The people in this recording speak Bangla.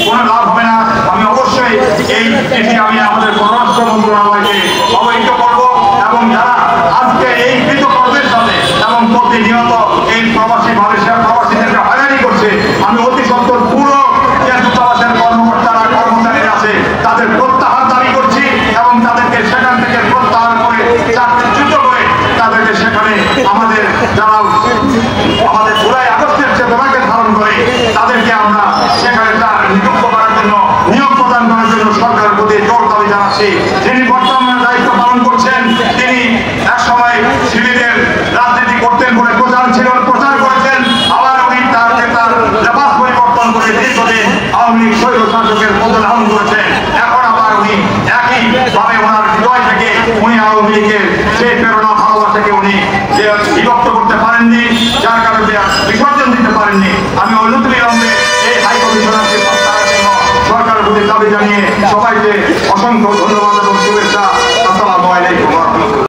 কোনো লাভ হবে না। আমি অবশ্যই এই চিঠি আমি আমাদের পররাষ্ট্র মন্ত্রণালয়কে অবহিত করব এবং যারা আজকে এই কৃতকর্মের সাথে এবং প্রতিনিয়ত এই প্রবাসীদেরকে হয়রানি করছে, আমি অতি সত্বর পুরো যে দূতাবাসের কর্মকর্তারা কর্মচারীরা আছে তাদের প্রত্যাহার দাবি করছি এবং তাদেরকে সেখান থেকে প্রত্যাহার করে চাকরিচ্যুত করে তাদেরকে সেখানে আমাদের যারা আমাদের জুলাই আগস্টের চেতনাকে ধারণ করে তাদেরকে আমরা সেখানে নিযুক্ত করার জন্য নিয়োগ প্রদান করার জন্য সরকারের প্রতি জোর দাবি জানাচ্ছি। যিনি বর্তমানে দায়িত্ব পালন করছেন তিনি একসময় শিবিরের রাজনীতি করতেন বলে প্রচার করেছেন, আবার উনি তার লেবাস পরিবর্তন করে দীর্ঘদিন আওয়ামী লীগ স্বৈর শাসকের পদে ধারণ করেছেন। এখন আবার উনি একইভাবে ওনার হৃদয় থেকে উনি আওয়ামী লীগের সেই প্রেরণা ভালোবাসাকে উনি বিভক্ত করতে পারেননি, যার কারণে বিসর্জন দিতে পারেননি। আমি অনতিবিলম্বে এই হাই কমিশনারকে প্রত্যাহারের জন্য সরকারের প্রতি দাবি জানিয়ে সবাইকে অসংখ্য ধন্যবাদ।